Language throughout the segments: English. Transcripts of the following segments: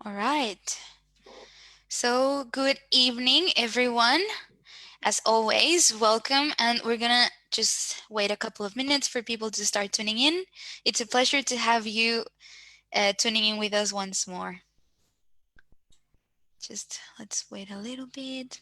All right. So, good evening, everyone. As always, welcome. And we're going to just wait a couple of minutes for people to start tuning in. It's a pleasure to have you tuning in with us once more. Just let's wait a little bit.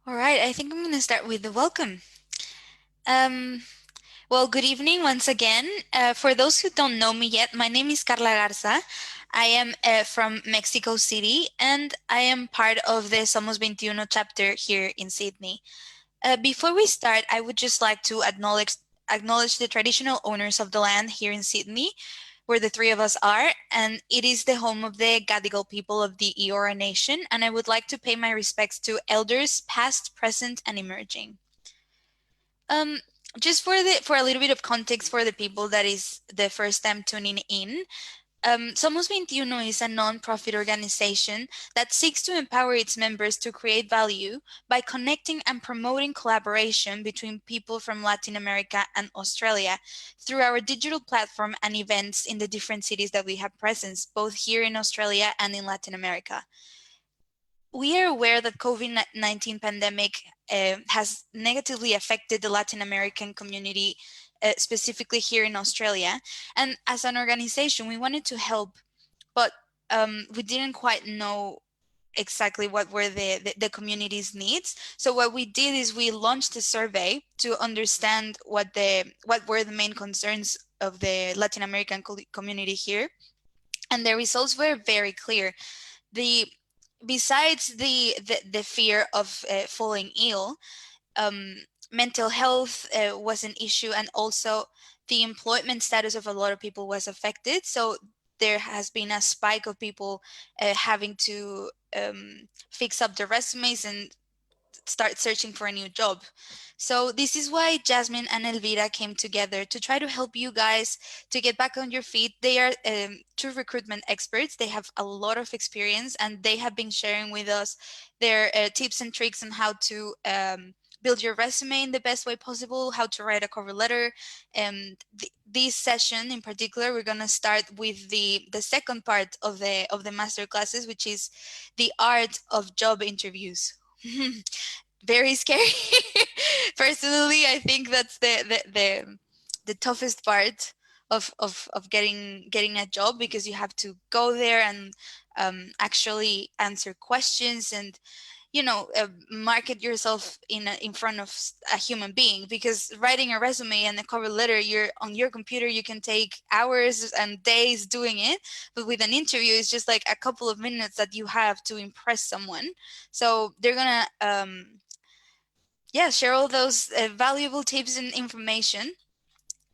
All right. I think I'm going to start with the welcome. Um, Well, good evening once again. For those who don't know me yet, my name is Carla Garza. I am from Mexico City and I am part of the Somos 21 chapter here in Sydney. Before we start, I would just like to acknowledge the traditional owners of the land here in Sydney, where the three of us are, and it is the home of the Gadigal people of the Eora Nation, and I would like to pay my respects to elders past, present, and emerging. Um, just for a little bit of context for the people that is the first time tuning in, Somos 21 is a non-profit organization that seeks to empower its members to create value by connecting and promoting collaboration between people from Latin America and Australia through our digital platform and events in the different cities that we have presence, both here in Australia and in Latin America. We are aware that COVID-19 pandemic has negatively affected the Latin American community, specifically here in Australia. And as an organization, we wanted to help, but we didn't quite know exactly what were the community's needs. So what we did is we launched a survey to understand what were the main concerns of the Latin American community here. And the results were very clear. The besides the fear of falling ill, um, mental health was an issue, and also the employment status of a lot of people was affected. So there has been a spike of people having to fix up their resumes and start searching for a new job. So this is why Jasmine and Elvira came together to try to help you guys to get back on your feet. They are true recruitment experts. They have a lot of experience and they have been sharing with us their tips and tricks on how to build your resume in the best way possible, how to write a cover letter. And this session in particular, we're going to start with the second part of the master classes, which is the art of job interviews. Very scary. Personally, I think that's the toughest part of getting a job, because you have to go there and actually answer questions and market yourself in front of a human being, because writing a resume and a cover letter, you're on your computer, you can take hours and days doing it, but with an interview it's just like a couple of minutes that you have to impress someone. So they're gonna share all those valuable tips and information.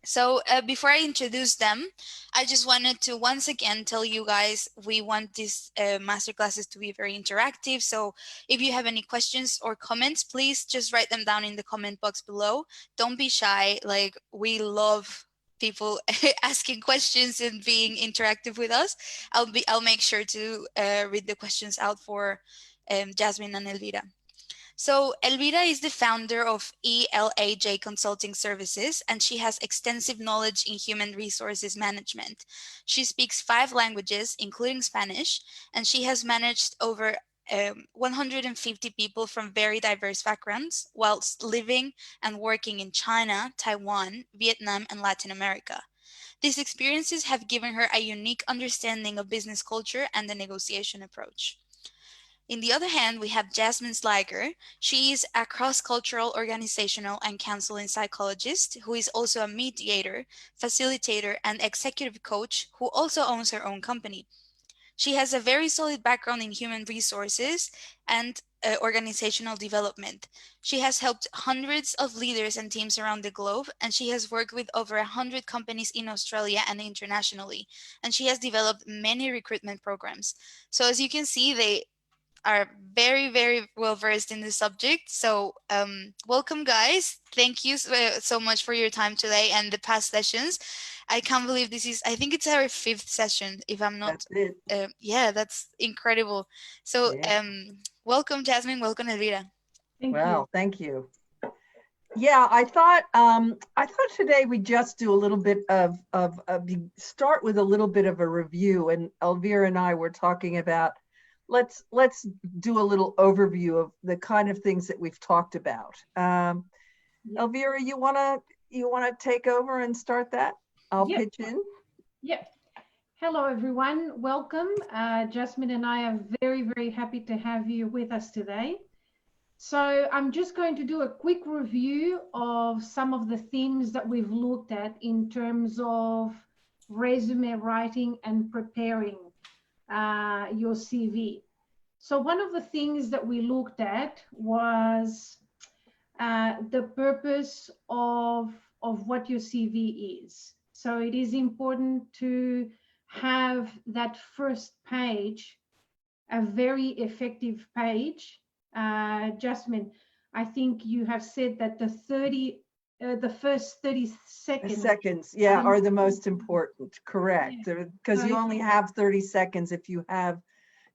So before I introduce them, I just wanted to once again tell you guys we want these masterclasses to be very interactive. So if you have any questions or comments, please just write them down in the comment box below. Don't be shy. Like, we love people asking questions and being interactive with us. I'll make sure to read the questions out for Jasmine and Elvira. So Elvira is the founder of ELAJ Consulting Services, and she has extensive knowledge in human resources management. She speaks 5 languages, including Spanish, and she has managed over 150 people from very diverse backgrounds, whilst living and working in China, Taiwan, Vietnam, and Latin America. These experiences have given her a unique understanding of business culture and the negotiation approach. In the other hand, we have Jasmine Sliger. She is a cross-cultural organizational and counseling psychologist who is also a mediator, facilitator, and executive coach who also owns her own company. She has a very solid background in human resources and organizational development. She has helped hundreds of leaders and teams around the globe, and she has worked with over 100 companies in Australia and internationally. And she has developed many recruitment programs. So as you can see, they are very, very well versed in the subject. So welcome, guys. Thank you so much for your time today and the past sessions. I can't believe this is, I think it's our 5th session, if I'm not. That's it. Yeah, that's incredible. So Yeah. welcome, Jasmine. Welcome, Elvira. Well, thank you. Yeah, I thought today we just do a little bit of start with a little bit of a review, and Elvira and I were talking about let's do a little overview of the kind of things that we've talked about. Elvira, you wanna take over and start that? I'll pitch in. Yep. Hello, everyone. Welcome. Jasmine and I are very, very happy to have you with us today. So I'm just going to do a quick review of some of the themes that we've looked at in terms of resume writing and preparing your CV. So one of the things that we looked at was the purpose of what your CV is. So it is important to have that first page, a very effective page. Jasmine, I think you have said that the first 30 seconds. Yeah, are the most important. Correct. Because you only have 30 seconds. If you have,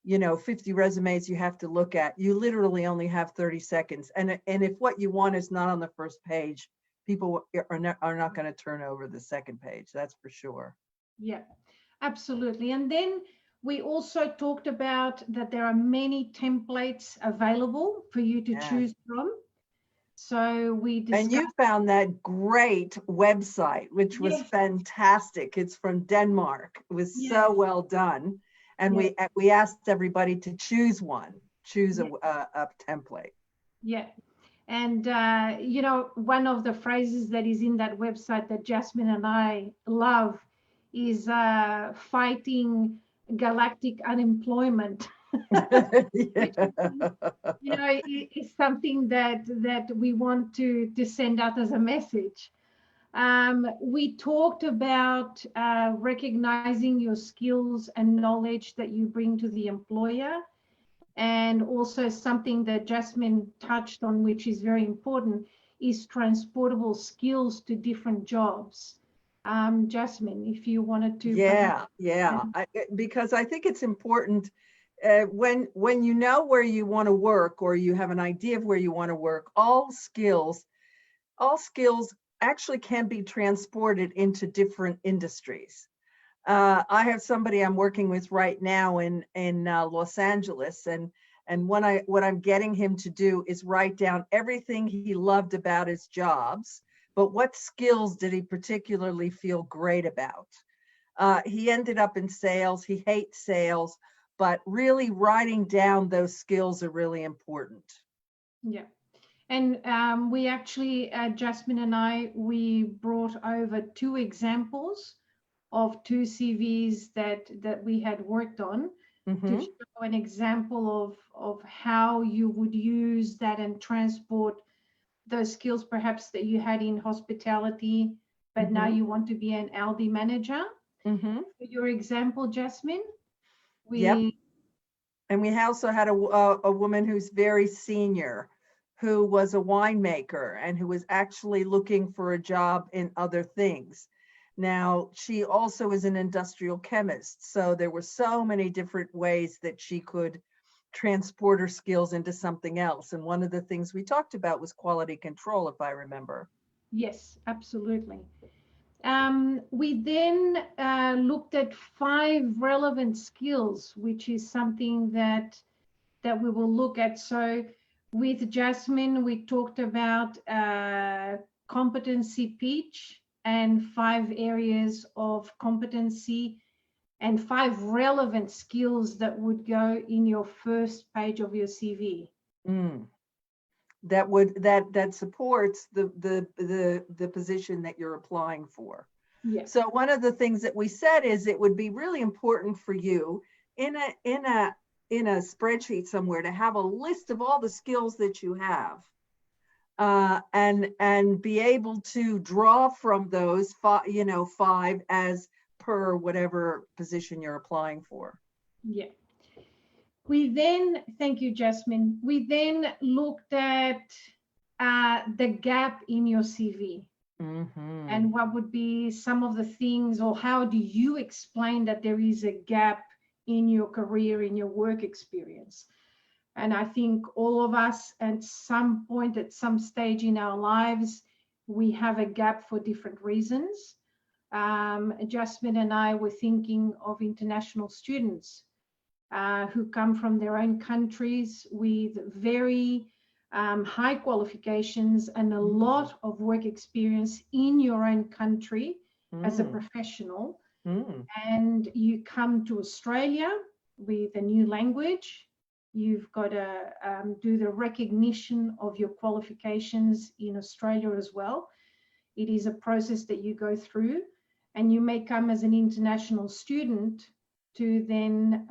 50 resumes you have to look at, you literally only have 30 seconds. And if what you want is not on the first page, people are not going to turn over the second page. That's for sure. Yeah, absolutely. And then we also talked about that there are many templates available for you to choose from. So we discussed. And you found that great website, which was fantastic. It's from Denmark. It was so well done. And we asked everybody to choose a template. Yeah. And, one of the phrases that is in that website that Jasmine and I love is fighting galactic unemployment. It's something that we want to send out as a message. We talked about recognizing your skills and knowledge that you bring to the employer, and also something that Jasmine touched on, which is very important, is transportable skills to different jobs. Jasmine, if you wanted to. Because I think it's important when you know where you want to work, or you have an idea of where you want to work, all skills actually can be transported into different industries. I have somebody I'm working with right now in Los Angeles, and what I'm getting him to do is write down everything he loved about his jobs, but what skills did he particularly feel great about? He ended up in sales. He hates sales, but really writing down those skills are really important. Yeah. And we actually, Jasmine and I, we brought over 2 examples of 2 CVs that we had worked on to show an example of how you would use that and transport those skills perhaps that you had in hospitality, but now you want to be an Aldi manager. For your example, Jasmine. And we also had a woman who's very senior, who was a winemaker and who was actually looking for a job in other things. Now, she also is an industrial chemist. So there were so many different ways that she could transport her skills into something else. And one of the things we talked about was quality control, if I remember. Yes, absolutely. We then looked at 5 relevant skills, which is something that we will look at. So with Jasmine, we talked about competency pitch and 5 areas of competency and 5 relevant skills that would go in your first page of your CV. That supports the position that you're applying for. Yeah. So one of the things that we said is it would be really important for you in a spreadsheet somewhere to have a list of all the skills that you have, and be able to draw from those 5 as per whatever position you're applying for. Yeah. We then, thank you, Jasmine. We then looked at the gap in your CV. And what would be some of the things, or how do you explain that there is a gap in your career, in your work experience? And I think all of us at some point, at some stage in our lives, we have a gap for different reasons. Jasmine and I were thinking of international students who come from their own countries with very high qualifications and a lot of work experience in your own country as a professional. And you come to Australia with a new language. You've got to do the recognition of your qualifications in Australia as well. It is a process that you go through, and you may come as an international student to then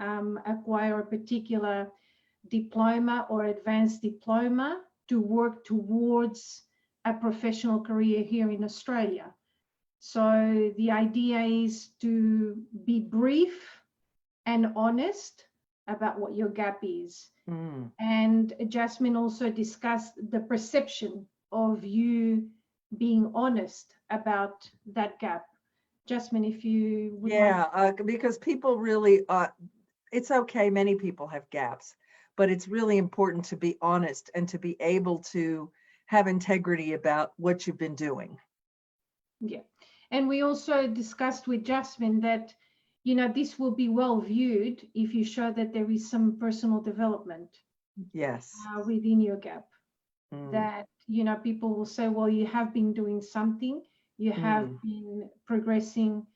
acquire a particular diploma or advanced diploma to work towards a professional career here in Australia. So the idea is to be brief and honest about what your gap is. And Jasmine also discussed the perception of you being honest about that gap. Jasmine, if you would like. Because people really, it's okay, many people have gaps, but it's really important to be honest and to be able to have integrity about what you've been doing. Yeah. And we also discussed with Jasmine that, this will be well viewed if you show that there is some personal development. Yes. Within your gap. That, people will say, well, you have been doing something, you have been progressing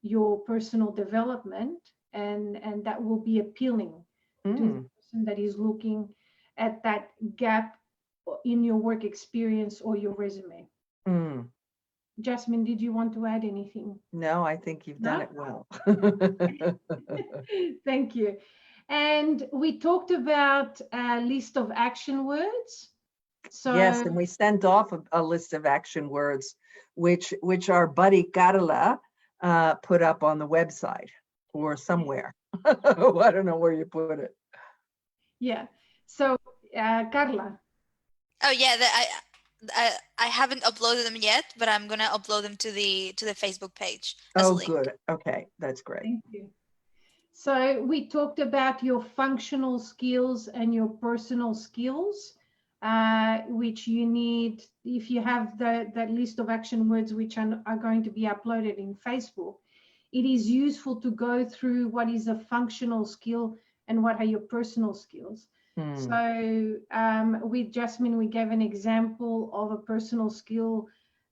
your personal development, and that will be appealing to the person that is looking at that gap in your work experience or your resume. Jasmine, did you want to add anything? No, I think you've done it well. Thank you. And we talked about a list of action words. So yes, and we sent off a list of action words, which our buddy Carla put up on the website or somewhere. I don't know where you put it. Yeah. So Carla. Oh yeah, I haven't uploaded them yet, but I'm gonna upload them to the Facebook page. Oh, good. Okay, that's great. Thank you. So we talked about your functional skills and your personal skills, which you need, if you have that list of action words which are going to be uploaded in Facebook, it is useful to go through what is a functional skill and what are your personal skills. So with Jasmine, we gave an example of a personal skill,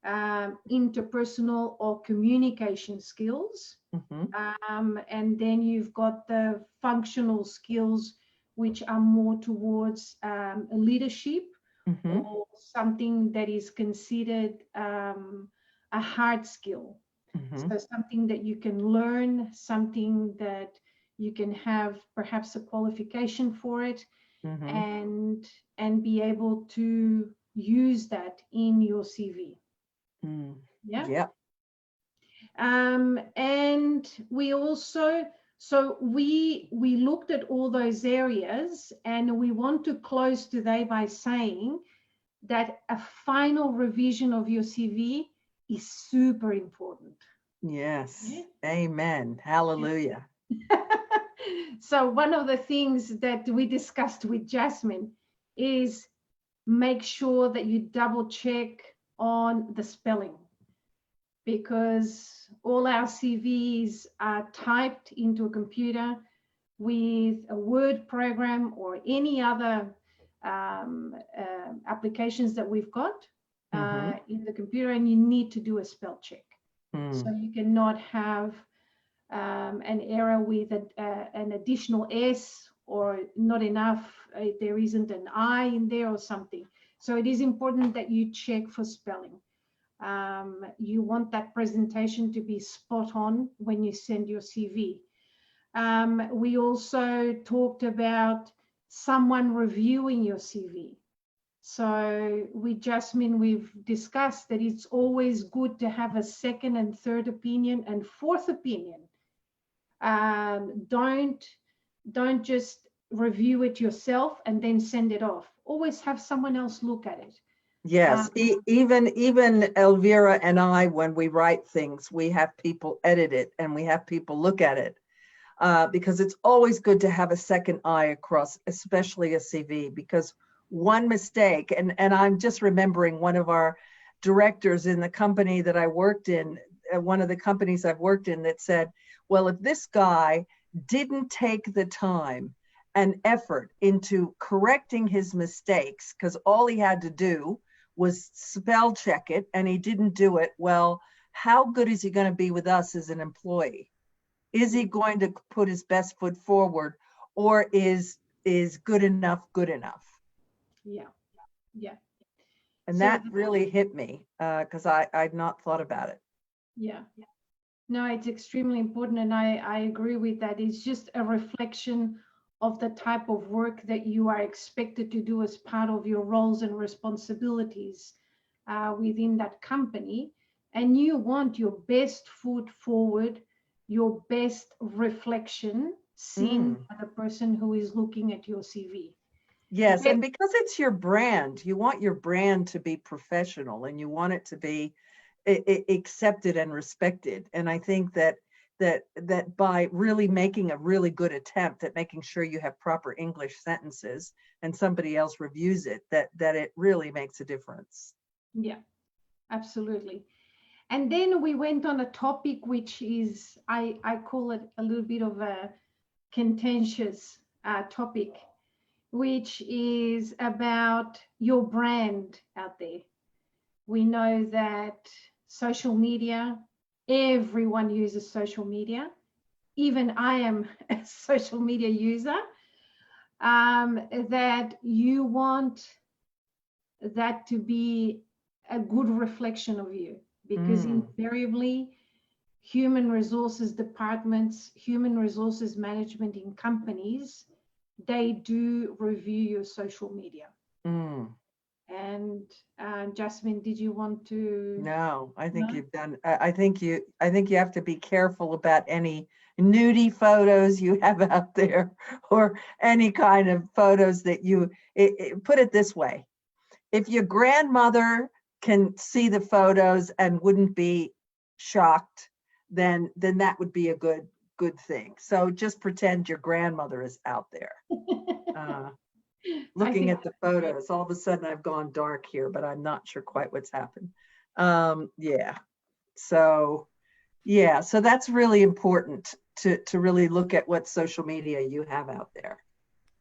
interpersonal or communication skills. And then you've got the functional skills, which are more towards leadership or something that is considered a hard skill. So something that you can learn, something that you can have perhaps a qualification for it, and be able to use that in your CV. Yeah. And we also, so we looked at all those areas, and we want to close today by saying that a final revision of your CV is super important. Yes. Yeah. Amen. Hallelujah. So one of the things that we discussed with Jasmine is make sure that you double check on the spelling, because all our CVs are typed into a computer with a Word program or any other applications that we've got in the computer, and you need to do a spell check. So you cannot have an error with an additional S, or not enough, there isn't an I in there or something. So it is important that you check for spelling. You want that presentation to be spot on when you send your CV. We also talked about someone reviewing your CV. So with Jasmine, we've discussed that it's always good to have a second and third opinion and fourth opinion. Don't just review it yourself and then send it off. Always have someone else look at it. Yes, even Elvira and I, when we write things, we have people edit it and we have people look at it, because it's always good to have a second eye across, especially a CV, because one mistake, and I'm just remembering one of our directors in the company that I worked in, one of the companies I've worked in, that said, well, if this guy didn't take the time and effort into correcting his mistakes, because all he had to do was spell check it and he didn't do it, well, how good is he going to be with us as an employee? Is he going to put his best foot forward, or is good enough good enough? Yeah, yeah. And So that really hit me, because I'd not thought about it. yeah. No, it's extremely important, and I agree with that. It's just a reflection of the type of work that you are expected to do as part of your roles and responsibilities within that company. And you want your best foot forward, your best reflection seen by the person who is looking at your CV. Yes, and because it's your brand, you want your brand to be professional and you want it to be accepted and respected. And I think that by really making a really good attempt at making sure you have proper English sentences and somebody else reviews it, that it really makes a difference. Yeah, absolutely. And then we went on a topic which is, I call it a little bit of a contentious topic, which is about your brand out there. We know that social media, everyone uses social media. Even I am a social media user. That you want that to be a good reflection of you, because invariably human resources departments, human resources management in companies, they do review your social media. And Jasmine, did you want to? No, I think you've done. I think you have to be careful about any nudie photos you have out there, or any kind of photos that you. Put it this way: if your grandmother can see the photos and wouldn't be shocked, then that would be a good thing. So just pretend your grandmother is out there. Looking at the photos, all of a sudden I've gone dark here, but I'm not sure quite what's happened. Yeah. So that's really important to really look at what social media you have out there.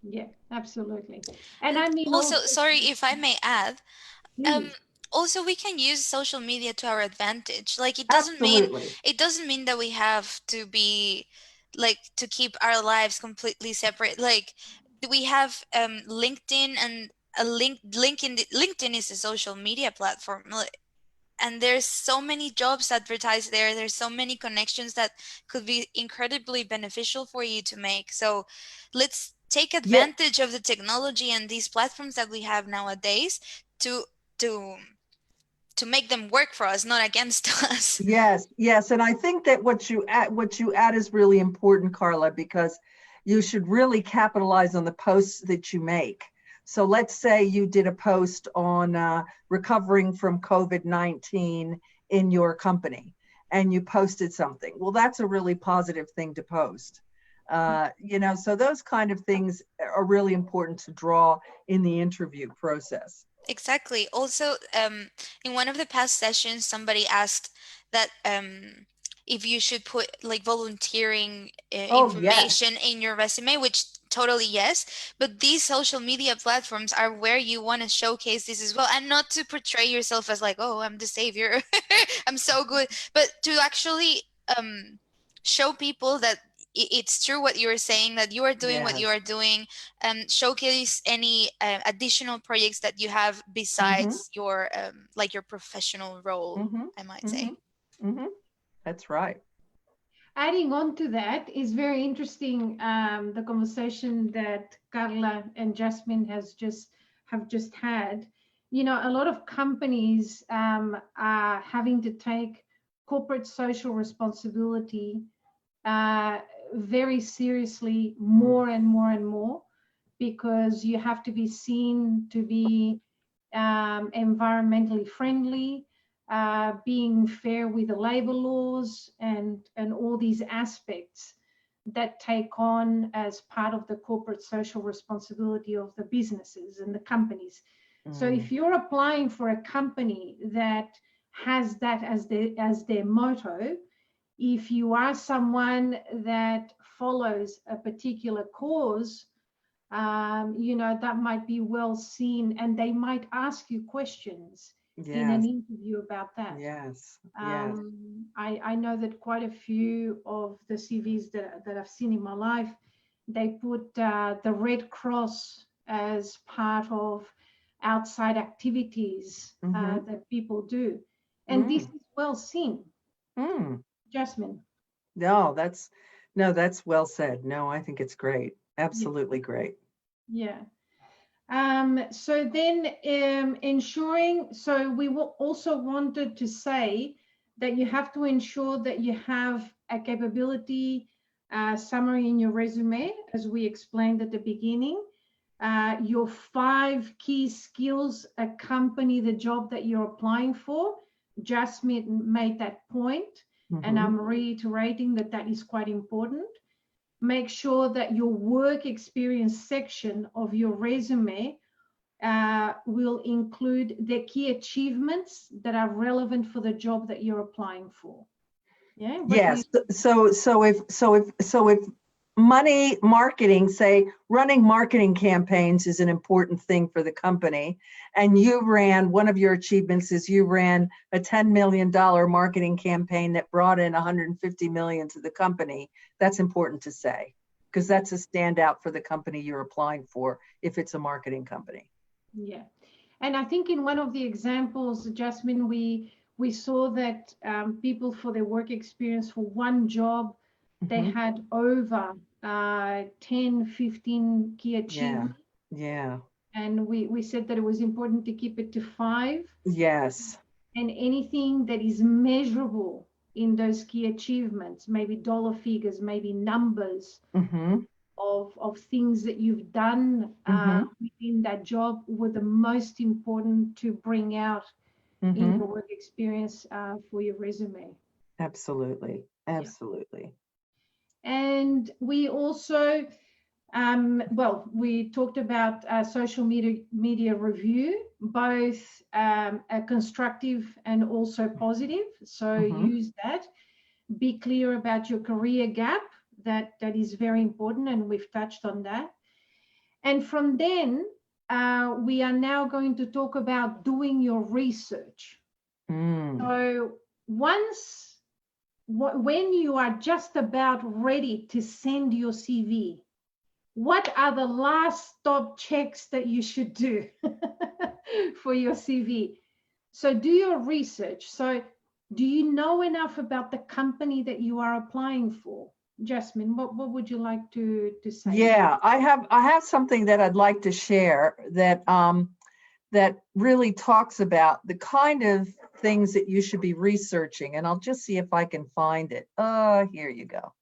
Yeah, absolutely. And I mean, also, sorry if I may add, please. also we can use social media to our advantage. Like it Absolutely. doesn't mean that we have to be like to keep our lives completely separate. Like we have LinkedIn, and LinkedIn is a social media platform. And there's so many jobs advertised there. There's so many connections that could be incredibly beneficial for you to make. So let's take advantage of the technology and these platforms that we have nowadays to make them work for us, not against us. Yes. And I think that what you add is really important, Carla, because you should really capitalize on the posts that you make. So let's say you did a post on recovering from COVID-19 in your company, and you posted something. Well, that's a really positive thing to post. So those kind of things are really important to draw in the interview process. Exactly. Also, in one of the past sessions, somebody asked that if you should put like volunteering information in your resume, which totally yes. But these social media platforms are where you want to showcase this as well, and not to portray yourself as like, oh, I'm the savior, I'm so good, but to actually show people that it's true what you were saying, that you are doing what you Yes. are doing. Showcase any additional projects that you have besides your like your professional role, Mm-hmm. I might Mm-hmm. say. Mm-hmm. That's right. Adding on to that is very interesting. The conversation that Carla and Jasmine have just had. You know, a lot of companies are having to take corporate social responsibility very seriously, more and more and more, because you have to be seen to be environmentally friendly, being fair with the labor laws, and all these aspects that take on as part of the corporate social responsibility of the businesses and the companies. So if you're applying for a company that has that as their motto, if you are someone that follows a particular cause, you know, that might be well seen, and they might ask you questions in an Yes. interview about that. Yes. Yes. I know that quite a few of the CVs that I've seen in my life, they put the Red Cross as part of outside activities Mm-hmm. that people do. And this Mm. is well seen, Mm. Jasmine. No, that's well said. No, I think it's great. Yeah. Absolutely great. Yeah. So then ensuring, so we will also wanted to say that you have to ensure that you have a capability summary in your resume, as we explained at the beginning. Your 5 key skills accompany the job that you're applying for. Jasmine made that point, and Mm-hmm. I'm reiterating that that is quite important. Make sure that your work experience section of your resume will include the key achievements that are relevant for the job that you're applying for. Yeah. Yes. So if money marketing, say running marketing campaigns is an important thing for the company, and you ran, one of your achievements is you ran a $10 million marketing campaign that brought in 150 million to the company, that's important to say, because that's a standout for the company you're applying for if it's a marketing company. Yeah. And I think in one of the examples, Jasmine, we saw that people for their work experience for one job, they Mhm. had over 10, 15 key Yeah. achievements. Yeah. And we said that it was important to keep it to 5. Yes. And anything that is measurable in those key achievements, maybe dollar figures, maybe numbers Mm-hmm. of things that you've done Mm-hmm. within that job, were the most important to bring out in Mm-hmm. your work experience for your resume. Absolutely. Yeah. Absolutely. And we also, well, we talked about social media review, both a constructive and also positive. So Mm-hmm. use that. Be clear about your career gap. That is very important, and we've touched on that. And from then, we are now going to talk about doing your research. Mm. So once, when you are just about ready to send your CV, what are the last stop checks that you should do for your CV? So do your research. So do you know enough about the company that you are applying for? Jasmine, what would you like to say? Yeah, I have something that I'd like to share that really talks about the kind of things that you should be researching, and I'll just see if I can find it. Here you go.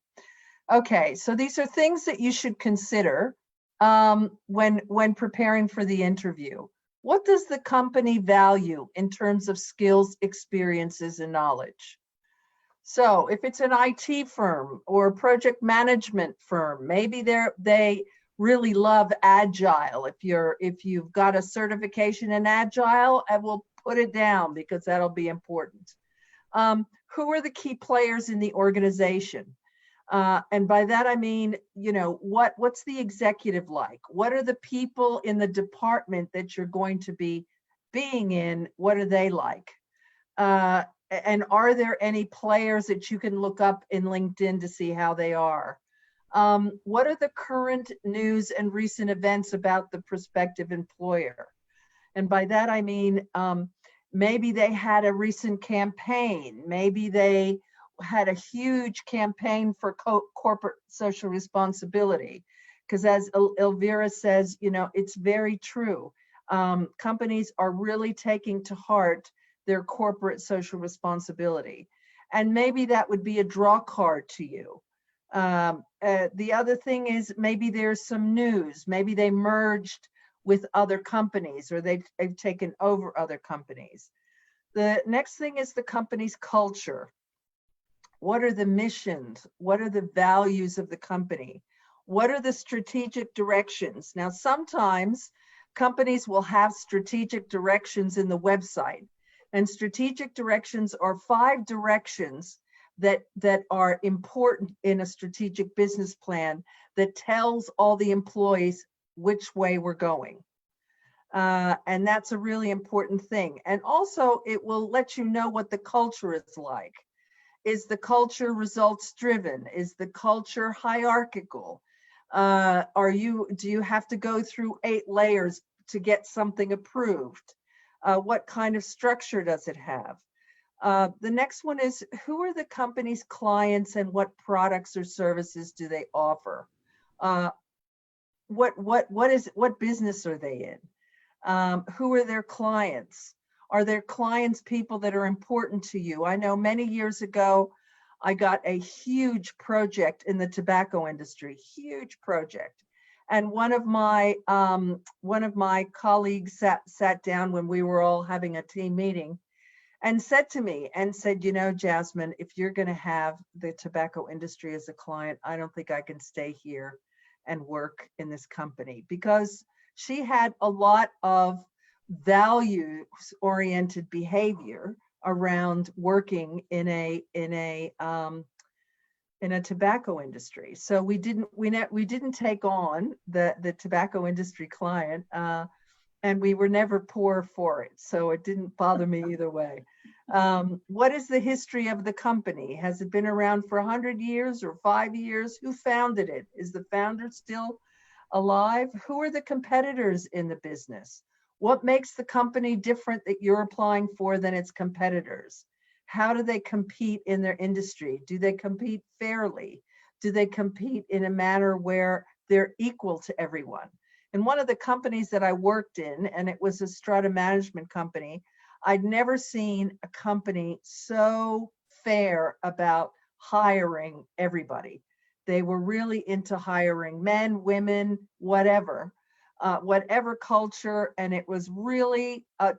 Okay, so these are things that you should consider when preparing for the interview. What does the company value in terms of skills, experiences, and knowledge? So if it's an IT firm or a project management firm, maybe they really love Agile. If you've got a certification in Agile, I will put it down because that'll be important. Who are the key players in the organization? And by that I mean, what's the executive like? What are the people in the department that you're going to be being in? What are they like? and are there any players that you can look up in LinkedIn to see how they are? What are the current news and recent events about the prospective employer? And by that, I mean, maybe they had a recent campaign. Maybe they had a huge campaign for corporate social responsibility. Because as Elvira says, you know, it's very true. Companies are really taking to heart their corporate social responsibility. And maybe that would be a draw card to you. The other thing is maybe there's some news. Maybe they merged with other companies, or they've taken over other companies. The next thing is the company's culture. What are the missions? What are the values of the company? What are the strategic directions? Now, sometimes companies will have strategic directions in the website, and strategic directions are 5 directions that are important in a strategic business plan that tells all the employees which way we're going. And that's a really important thing. And also it will let you know what the culture is like. Is the culture results driven? Is the culture hierarchical? Do you have to go through 8 layers to get something approved? What kind of structure does it have? The next one is, who are the company's clients and what products or services do they offer? What business are they in? Who are their clients? Are their clients people that are important to you? I know many years ago, I got a huge project in the tobacco industry, huge project. And one of my colleagues sat down when we were all having a team meeting and said to me, you know, Jasmine, if you're going to have the tobacco industry as a client, I don't think I can stay here and work in this company, because she had a lot of values-oriented behavior around working in a tobacco industry. So we didn't take on the tobacco industry client, and we were never poor for it. So it didn't bother me either way. What is the history of the company? Has it been around for 100 years or 5 years? Who founded it? Is the founder still alive? Who are the competitors in the business? What makes the company different that you're applying for than its competitors? How do they compete in their industry? Do they compete fairly? Do they compete in a manner where they're equal to everyone? In one of the companies that I worked in, and it was a strata management company, I'd never seen a company so fair about hiring everybody. They were really into hiring men, women, whatever culture, and it was really a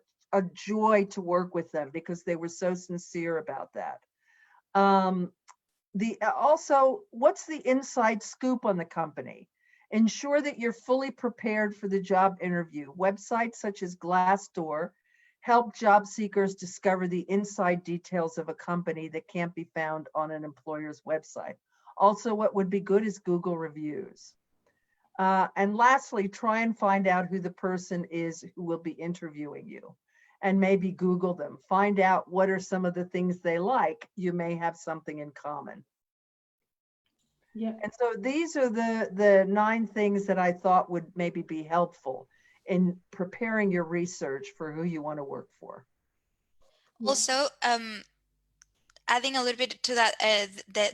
joy to work with them because they were so sincere about that. Also, what's the inside scoop on the company? Ensure that you're fully prepared for the job interview. Websites such as Glassdoor help job seekers discover the inside details of a company that can't be found on an employer's website. Also, what would be good is Google reviews. And lastly, try and find out who the person is who will be interviewing you, and maybe Google them. Find out what are some of the things they like. You may have something in common. Yeah. And so these are the 9 things that I thought would maybe be helpful in preparing your research for who you want to work for. Yeah. Also, adding a little bit to that,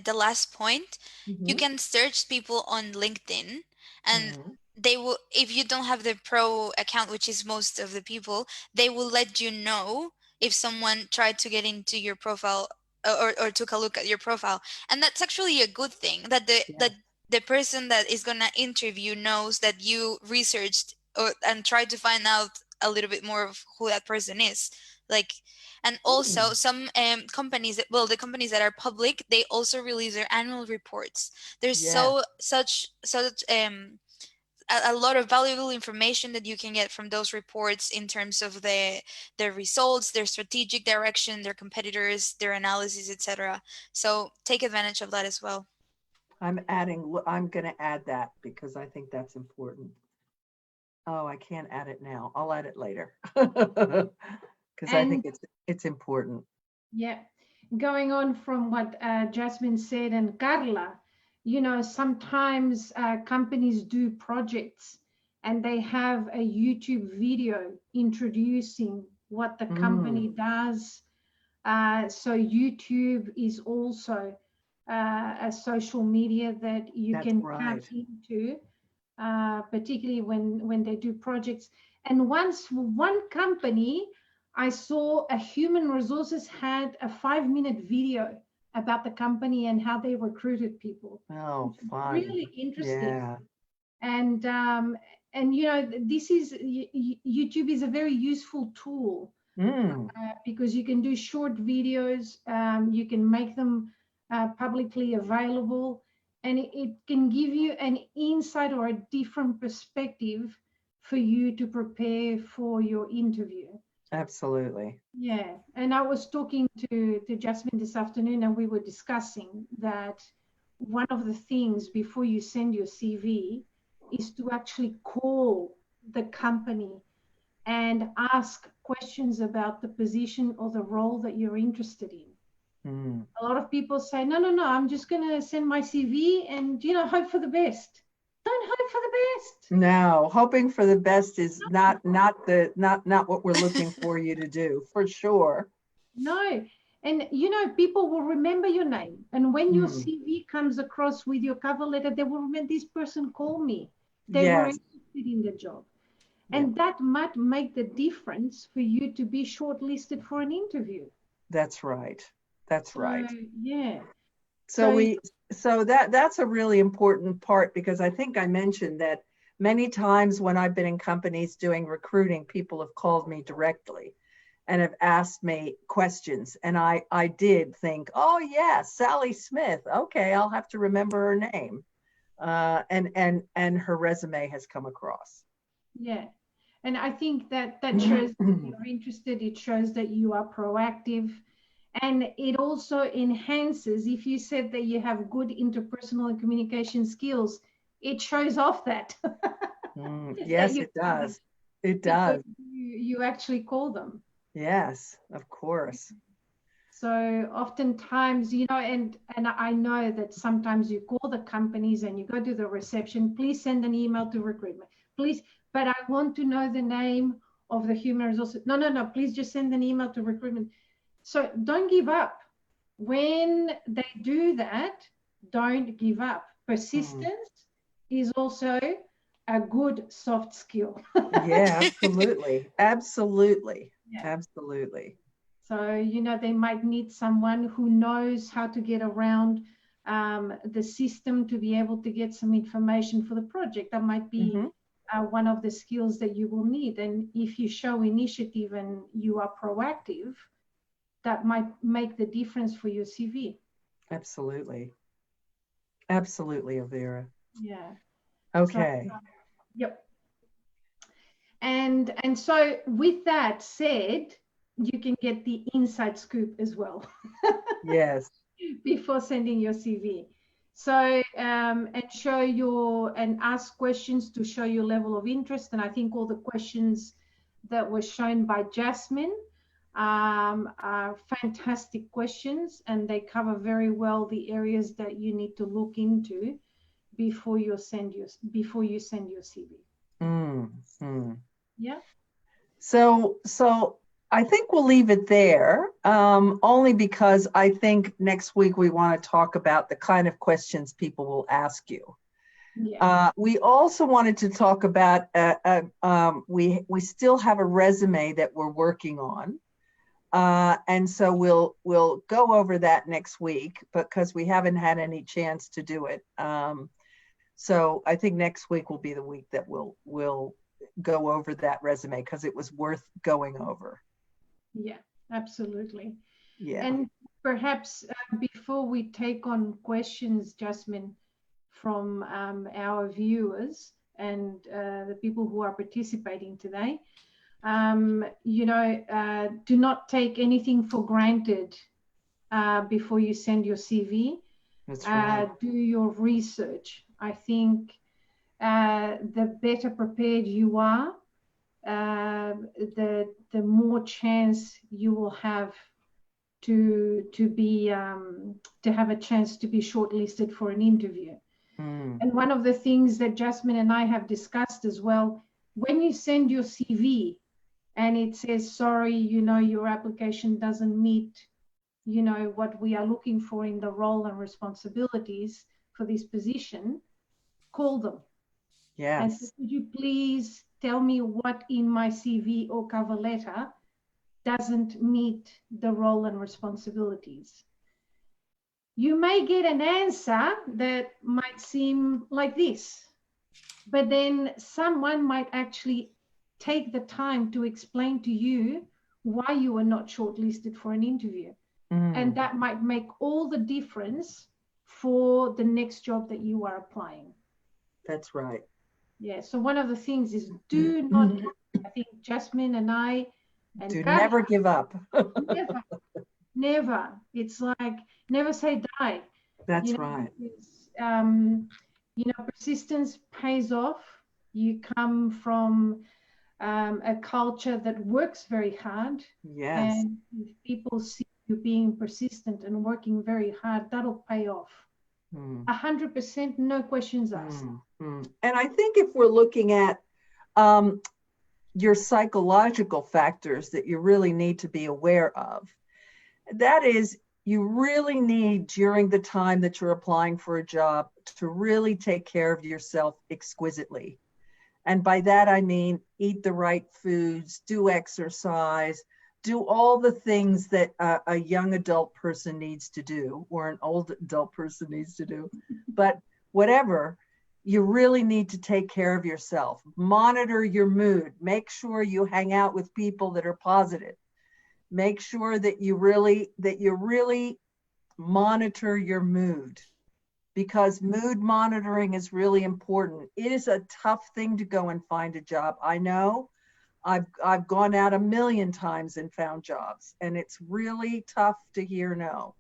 the last point, you can search people on LinkedIn, and they will, if you don't have the pro account, which is most of the people, they will let you know if someone tried to get into your profile or took a look at your profile. And that's actually a good thing, that the person that is going to interview knows that you researched and tried to find out a little bit more of who that person is. Like, and also some companies, well, the companies that are public, they also release their annual reports. There's such a lot of valuable information that you can get from those reports in terms of their results, their strategic direction, their competitors, their analysis, etc. So take advantage of that as well. I'm going to add that because I think that's important. Oh, I can't add it now. I'll add it later because I think it's important. Yeah. Going on from what Jasmine said and Carla, sometimes companies do projects and they have a YouTube video introducing what the company does. So YouTube is also a social media that you That's can tap right. into, particularly when they do projects. And once one company I saw a human resources had a 5-minute video about the company and how they recruited people. Oh, fun. Really interesting. Yeah. And this is YouTube is a very useful tool because you can do short videos, you can make them publicly available, and it can give you an insight or a different perspective for you to prepare for your interview. Absolutely. Yeah, and I was talking to Jasmine this afternoon, and we were discussing that one of the things before you send your CV is to actually call the company and ask questions about the position or the role that you're interested in. A lot of people say, no, I'm just going to send my CV and, hope for the best. Don't hope for the best. No, hoping for the best is not what we're looking for you to do, for sure. No. And, people will remember your name. And when your CV comes across with your cover letter, they will remember this person called me. They were Yes. interested in the job. Yeah. And that might make the difference for you to be shortlisted for an interview. That's right. That's right. Yeah. So that's a really important part, because I think I mentioned that many times when I've been in companies doing recruiting, people have called me directly and have asked me questions. And I did think, oh yeah, Sally Smith. Okay, I'll have to remember her name. And her resume has come across. Yeah. And I think that shows that you're interested. It shows that you are proactive. And it also enhances, if you said that you have good interpersonal and communication skills, it shows off that. Yes, it does. It does. You actually call them. Yes, of course. So oftentimes, and I know that sometimes you call the companies and you go to the reception, please send an email to recruitment, please, but I want to know the name of the human resources. No, please just send an email to recruitment. So don't give up. When they do that, don't give up. Persistence is also a good soft skill. Yeah, absolutely. Absolutely. Yeah. Absolutely. So, they might need someone who knows how to get around the system to be able to get some information for the project. That might be one of the skills that you will need. And if you show initiative and you are proactive, that might make the difference for your CV. Absolutely. Absolutely, Elvira. Yeah. Okay. So, yep. And so with that said, you can get the inside scoop as well. Yes. Before sending your CV. So, and ask questions to show your level of interest. And I think all the questions that were shown by Jasmine are fantastic questions, and they cover very well the areas that you need to look into before you send your CV. Yeah. So I think we'll leave it there, only because I think next week we want to talk about the kind of questions people will ask you. Yeah. We also wanted to talk about, we still have a resume that we're working on. And so we'll go over that next week, because we haven't had any chance to do it. So I think next week will be the week that we'll go over that resume, because it was worth going over. Yeah, absolutely. Yeah. And perhaps before we take on questions, Jasmine, from our viewers and the people who are participating today, do not take anything for granted before you send your CV. That's right. Do your research. I think the better prepared you are, the more chance you will have to have a chance to be shortlisted for an interview. And one of the things that Jasmine and I have discussed as well, when you send your CV and it says, sorry, your application doesn't meet, what we are looking for in the role and responsibilities for this position, call them. Yes. And say, could you please tell me what in my CV or cover letter doesn't meet the role and responsibilities? You may get an answer that might seem like this, but then someone might actually take the time to explain to you why you were not shortlisted for an interview. And that might make all the difference for the next job that you are applying. That's right. Yeah, so one of the things is do not, I think Jasmine and I, and do Carla, never give up. Never. It's like, never say die. That's right. Because, persistence pays off. You come from a culture that works very hard. Yes. And if people see you being persistent and working very hard, that'll pay off. 100%, no questions asked. And I think if we're looking at your psychological factors that you really need to be aware of, that is, you really need during the time that you're applying for a job to really take care of yourself exquisitely. And by that, I mean, eat the right foods, do exercise, do all the things that a young adult person needs to do, or an old adult person needs to do. But whatever, you really need to take care of yourself. Monitor your mood. Make sure you hang out with people that are positive. Make sure that you really monitor your mood, because mood monitoring is really important. It is a tough thing to go and find a job. I know I've gone out 1,000,000 times and found jobs, and it's really tough to hear no.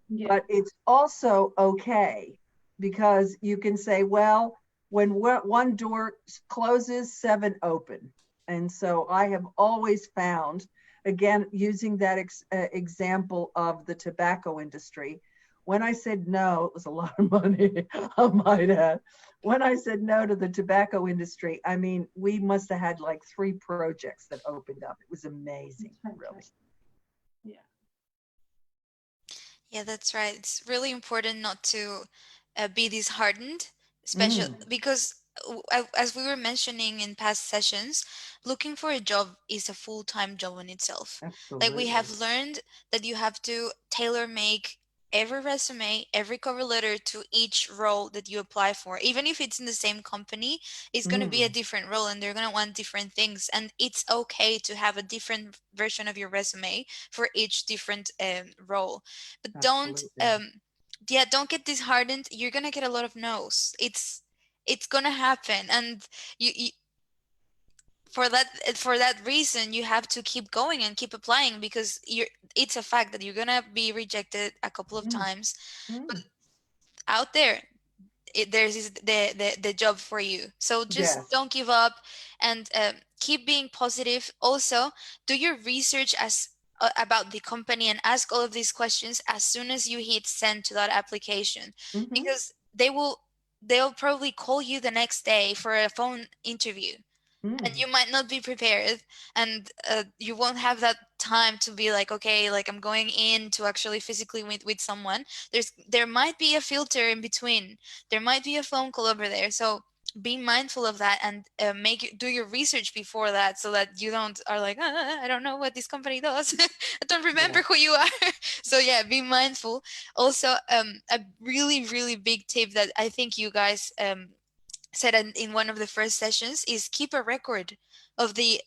Yeah. But it's also okay, because you can say, well, when one door closes, 7 open. And so I have always found, again, using that example of the tobacco industry, when I said no, it was a lot of money, I might add. When I said no to the tobacco industry, I mean, we must have had like 3 projects that opened up. It was amazing, really. Yeah. Yeah, that's right. It's really important not to be disheartened, especially because as we were mentioning in past sessions, looking for a job is a full-time job in itself. Absolutely. Like, we have learned that you have to tailor make every resume, every cover letter to each role that you apply for. Even if it's in the same company, it's going to be a different role and they're going to want different things. And it's okay to have a different version of your resume for each different role. But don't get disheartened. You're going to get a lot of no's. It's going to happen. And you for that reason, you have to keep going and keep applying, because it's a fact that you're gonna be rejected a couple of times. But out there, there's the job for you. So just don't give up, and keep being positive. Also, do your research about the company and ask all of these questions as soon as you hit send to that application, because they'll probably call you the next day for a phone interview. And you might not be prepared, and you won't have that time to be like, okay, like, I'm going in to actually physically meet with someone. There might be a filter in between. There might be a phone call over there. So be mindful of that, and do your research before that, so that you don't are like, I don't know what this company does. I don't remember who you are. So yeah, be mindful. Also, a really, really big tip that I think you guys said in one of the first sessions is keep a record of the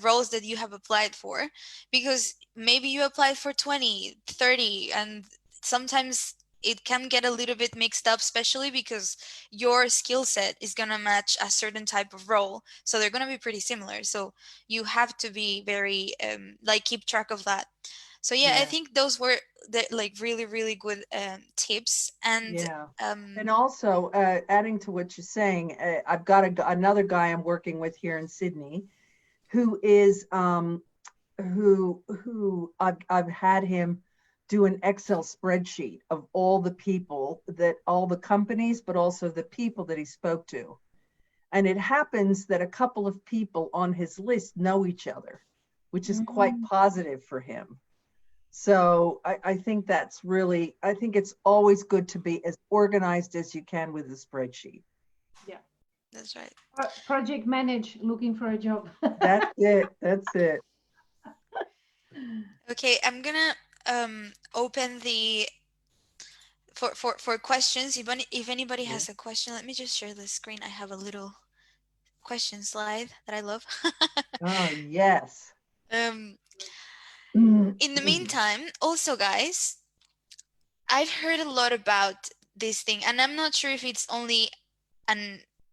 roles that you have applied for, because maybe you applied for 20, 30, and sometimes it can get a little bit mixed up, especially because your skill set is going to match a certain type of role, so they're going to be pretty similar. So you have to be very keep track of that. So I think those were the really, really good tips. And and also adding to what you're saying, I've got another guy I'm working with here in Sydney, who is who I've had him do an Excel spreadsheet of all the people all the companies, but also the people that he spoke to. And it happens that a couple of people on his list know each other, which is quite positive for him. So I think that's really, I think it's always good to be as organized as you can with a spreadsheet. Yeah, That's right. project manage, looking for a job. That's it. That's it. Okay, I'm gonna open the for questions. If anybody has a question, let me just share the screen. I have a little question slide that I love. Oh, yes. In the Mm. meantime, also guys, I've heard a lot about this thing, and I'm not sure if it's only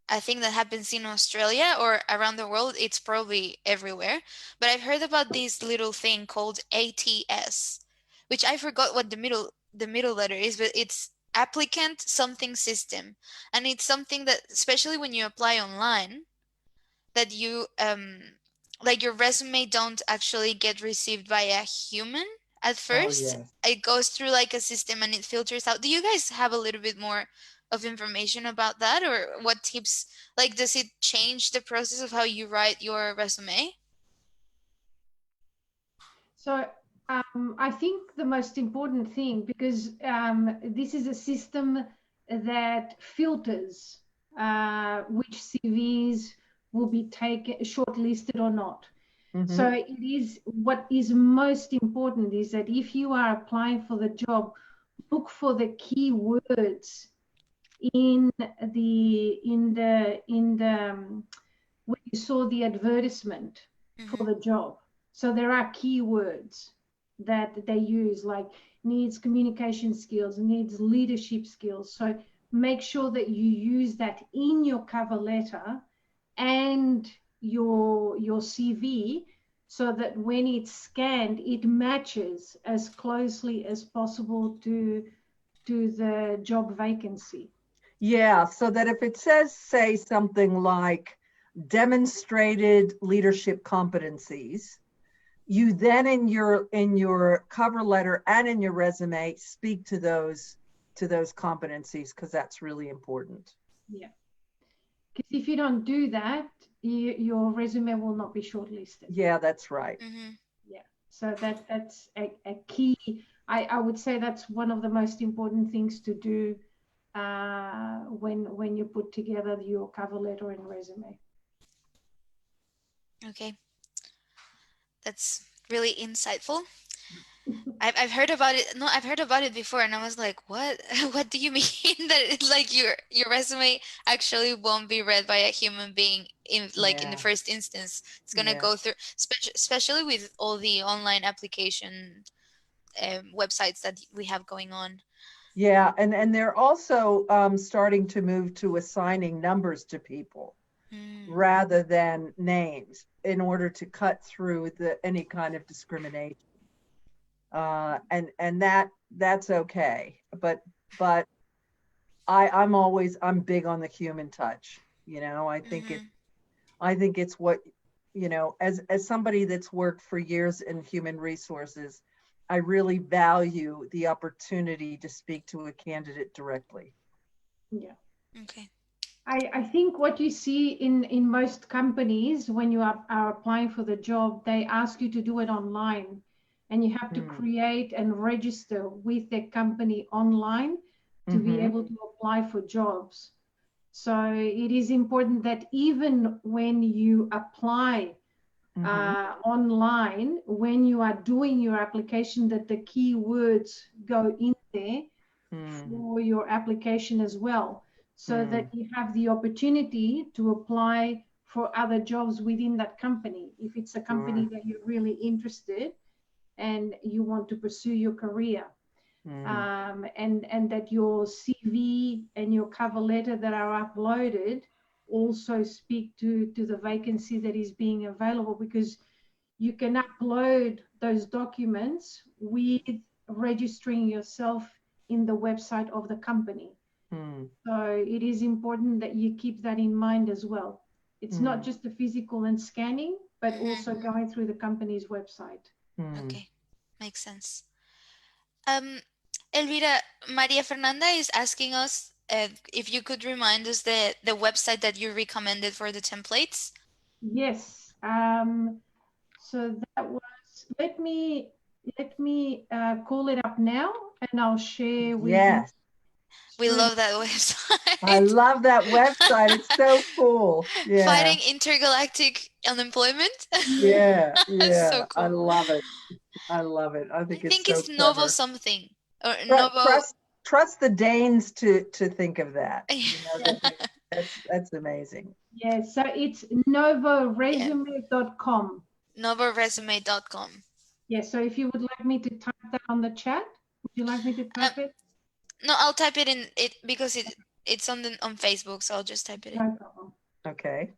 a thing that happens in Australia or around the world. It's probably everywhere. But I've heard about this little thing called ATS, which I forgot what the middle letter is, but it's applicant something system. And it's something that, especially when you apply online, that you like your resume don't actually get received by a human at Oh, first. yes. It goes through like a system and it filters out. Do you guys have a little bit more of information about that, or what tips, like does it change the process of how you write your resume? So I think the most important thing, because this is a system that filters which CVs will be taken, shortlisted or not. So it is, what is most important is that if you are applying for the job, look for the key words in the when you saw the advertisement for the job. So there are keywords that they use, like needs communication skills, needs leadership skills. So make sure that you use that in your cover letter and your CV, so that when it's scanned, it matches as closely as possible to the job vacancy. Yeah, so that if it says, say, something like demonstrated leadership competencies, you then in your cover letter and in your resume speak to those competencies, because that's really important. Yeah, because if you don't do that, your resume will not be shortlisted. Yeah, that's right. Yeah, so that's a key. I would say that's one of the most important things to do when you put together your cover letter and resume. Okay, that's really insightful. I've heard about it. No, I've heard about it before, and I was like, "What? What do you mean that it's like your resume actually won't be read by a human being in in the first instance? It's gonna go through, especially with all the online application websites that we have going on." Yeah, and they're also starting to move to assigning numbers to people rather than names, in order to cut through any kind of discrimination. And that's okay. But I'm big on the human touch. I think it's what, as somebody that's worked for years in human resources, I really value the opportunity to speak to a candidate directly. Yeah. Okay. I think what you see in most companies, when you are applying for the job, they ask you to do it online, and you have to create and register with the company online to be able to apply for jobs. So it is important that even when you apply online, when you are doing your application, that the keywords go in there for your application as well, so that you have the opportunity to apply for other jobs within that company, if it's a company that you're really interested and you want to pursue your career. And that your CV and your cover letter that are uploaded also speak to the vacancy that is being available, because you can upload those documents with registering yourself in the website of the company. So it is important that you keep that in mind as well. It's not just the physical and scanning, but also going through the company's website. Okay, makes sense. Um, Elvira, Maria Fernanda is asking us if you could remind us the website that you recommended for the templates. Yes. So that was, let me call it up now, and I'll share with you. Yes, We Through love that I website. love that website. It's so cool. Yeah, Fighting intergalactic unemployment. yeah, That's so yeah. I cool. love it. I love it. I I think it's think so it's Novo clever. something or Tru- Novo. Trust trust the Danes to think of that. You know, that's amazing. Yeah, so it's Yeah, novoresume.com. novoresume.com. Yeah, so if you would like me to type that on the chat, would you like me to Um, type it? no, I'll type it in it because it's on Facebook, so I'll just type it in. No problem. Okay.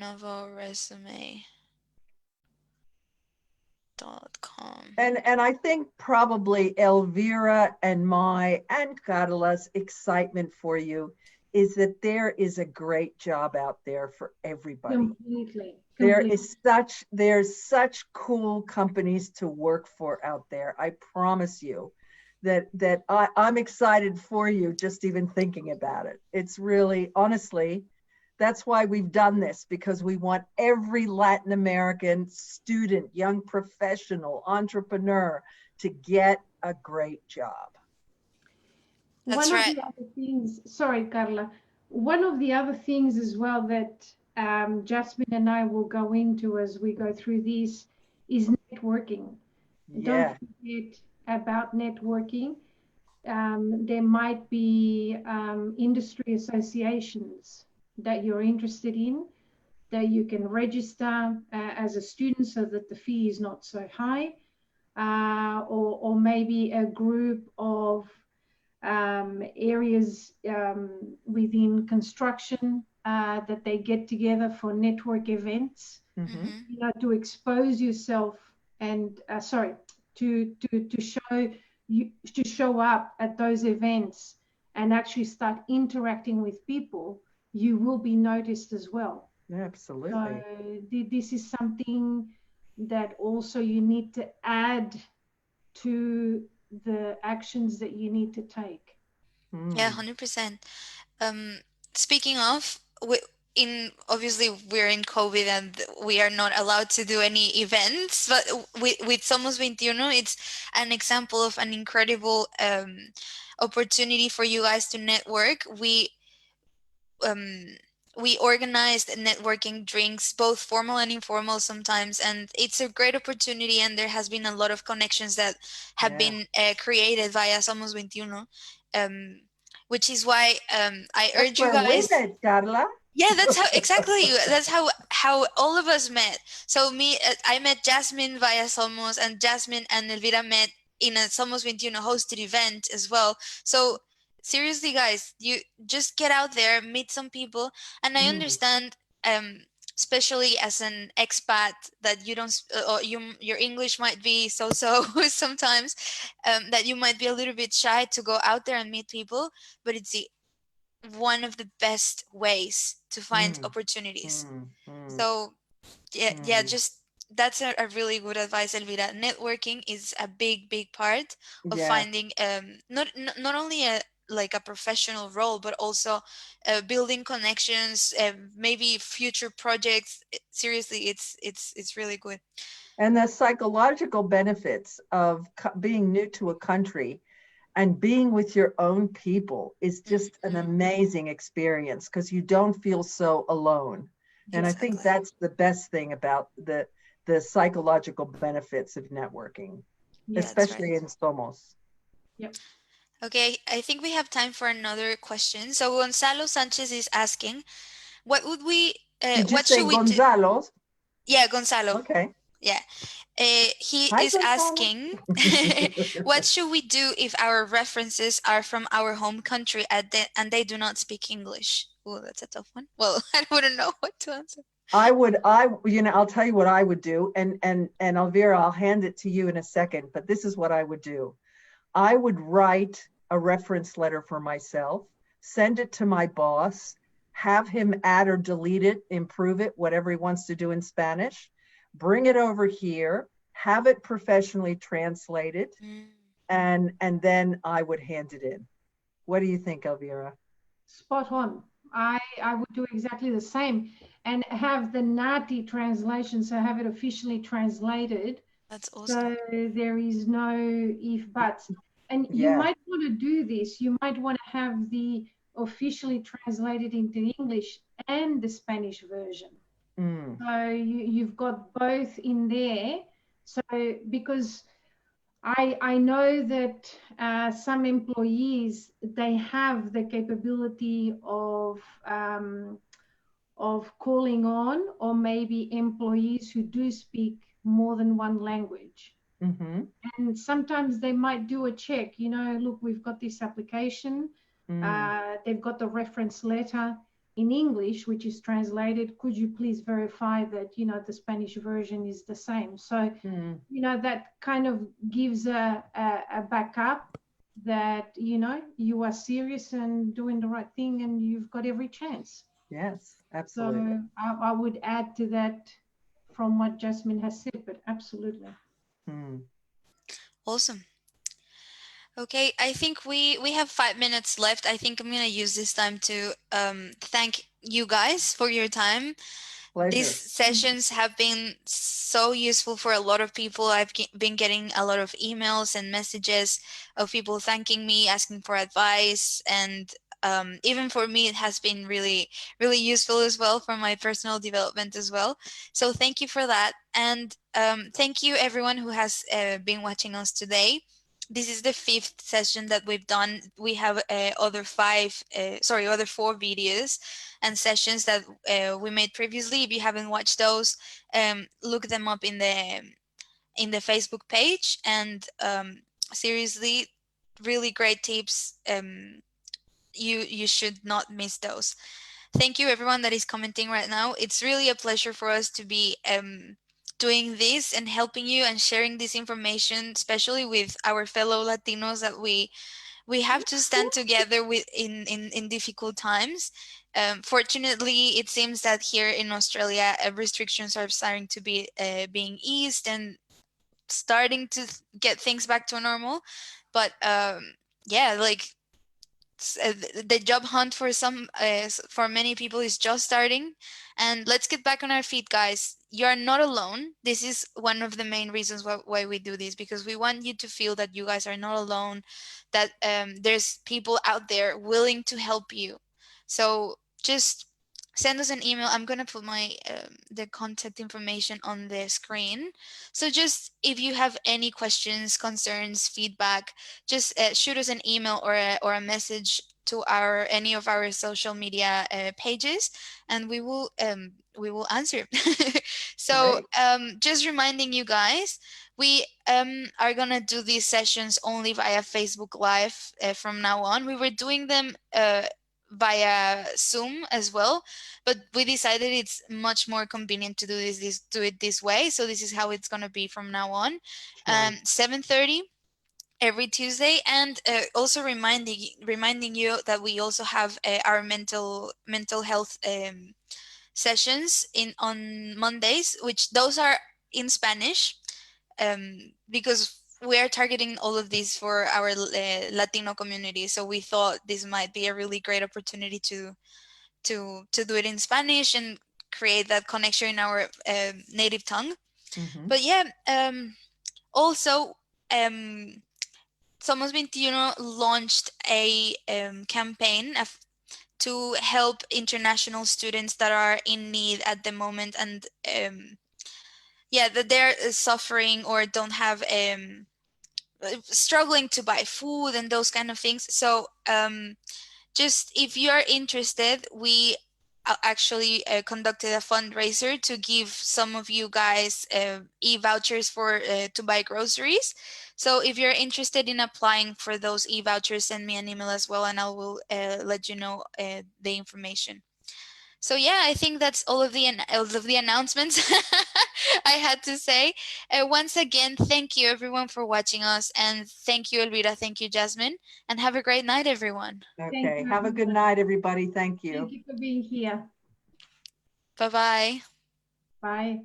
Novoresume.com. And I think probably Elvira and Carla's excitement for you is that there is a great job out there for everybody. Completely. There's such cool companies to work for out there. I promise you that I'm excited for you just even thinking about it. It's really, honestly, that's why we've done this, because we want every Latin American student, young professional, entrepreneur to get a great job. That's One of right. the other things, sorry, Carla, one of the other things as well that Jasmine and I will go into as we go through these is networking. Don't Yeah. forget about networking. There might be industry associations that you're interested in that you can register as a student so that the fee is not so high, or maybe a group of areas within construction that they get together for network events, Mm-hmm. you know, to expose yourself and to show up at those events and actually start interacting with people. You will be noticed as well. Absolutely. So this is something that also you need to add to the actions that you need to take. Yeah, Mm. 100%. Speaking of, obviously we're in COVID and we are not allowed to do any events, but with Somos 21, it's an example of an incredible opportunity for you guys to network. Um, we organized networking drinks, both formal and informal sometimes, and it's a great opportunity. And there has been a lot of connections that have Yeah. been created via Somos 21, which is why I That's urge you where we guys. met, Carla. Yeah, that's how exactly. That's how all of us met. So I met Jasmine via Somos, and Jasmine and Elvira met in a Somos 21 hosted event as well. So seriously, guys, you just get out there, meet some people, and I understand, especially as an expat, that you don't, or your English might be so sometimes, that you might be a little bit shy to go out there and meet people, but it's one of the best ways to find opportunities. So yeah, just that's a really good advice, Elvira. Networking is a big part of Yeah. finding not only a professional role, but also building connections, maybe future projects. Seriously, it's really good. And the psychological benefits of being new to a country and being with your own people is just an amazing experience, because you don't feel so alone. And I think Exactly. that's the best thing about the psychological benefits of networking, Yes, That's right. especially in Somos. Yep. Okay, I think we have time for another question. So Gonzalo Sanchez is asking, what would we Did you what say should we do? Gonzalo? Yeah, Gonzalo. Okay. Yeah. He Hi, is Gonzalo. asking, what should we do if our references are from our home country and they do not speak English? Oh, that's a tough one. Well, I wouldn't know what to answer. I'll tell you what I would do. And Elvira, I'll hand it to you in a second, but this is what I would do. I would write a reference letter for myself, send it to my boss, have him add or delete it, improve it, whatever he wants to do in Spanish, bring it over here, have it professionally translated, and then I would hand it in. What do you think, Elvira? Spot on. I would do exactly the same and have the NATI translation, so have it officially translated. That's awesome. So there is no if buts. And you Yeah. might want to do this. You might want to have the officially translated into English and the Spanish version. Mm. So you've got both in there. So because I know that some employees, they have the capability of calling on, or maybe employees who do speak more than one language. Mm-hmm. And sometimes they might do a check, you know, look, we've got this application, they've got the reference letter in English, which is translated. Could you please verify that, you know, the Spanish version is the same? So, you know, that kind of gives a backup that, you know, you are serious and doing the right thing and you've got every chance. Yes, absolutely. So I would add to that from what Jasmine has said, but absolutely. Awesome. Okay, I think we have 5 minutes left. I think I'm gonna use this time to thank you guys for your time. Pleasure. These sessions have been so useful for a lot of people. I've been getting a lot of emails and messages of people thanking me, asking for advice, and even for me, it has been really, really useful as well for my personal development as well. So thank you for that. And thank you everyone who has been watching us today. This is the 5th session that we've done. We have other 4 videos and sessions that we made previously. If you haven't watched those, look them up in the Facebook page. And seriously, really great tips. You should not miss those. Thank you everyone that is commenting right now. It's really a pleasure for us to be doing this and helping you and sharing this information, especially with our fellow Latinos that we have to stand together with in difficult times. Fortunately, it seems that here in Australia, restrictions are starting to be being eased and starting to get things back to normal. But yeah, like the job hunt for for many people is just starting, and let's get back on our feet, guys. You are not alone. This is one of the main reasons why we do this, because we want you to feel that you guys are not alone, that there's people out there willing to help you. So just send us an email. I'm gonna put my the contact information on the screen. So just if you have any questions, concerns, feedback, just shoot us an email or a message to any of our social media pages, and we will answer. So just reminding you guys, we are gonna do these sessions only via Facebook Live from now on. We were doing them via Zoom as well, but we decided it's much more convenient to do it this way. So this is how it's gonna be from now on. 7:30 every Tuesday, and also reminding you that we also have our mental health sessions on Mondays, which those are in Spanish, because we are targeting all of these for our Latino community. So we thought this might be a really great opportunity to do it in Spanish and create that connection in our native tongue. But yeah, also Somos 21 launched a campaign to help international students that are in need at the moment, and yeah, that they're suffering or don't have struggling to buy food and those kind of things. So just if you are interested, we actually conducted a fundraiser to give some of you guys e-vouchers for to buy groceries. So if you're interested in applying for those e-vouchers, send me an email as well, and I will let you know the information. So yeah, I think that's all of the announcements I had to say. Once again, thank you everyone for watching us, and thank you, Elvira, thank you, Jasmine, and have a great night, everyone. Okay, have a good night, everybody. Thank you. Thank you for being here. Bye-bye. Bye.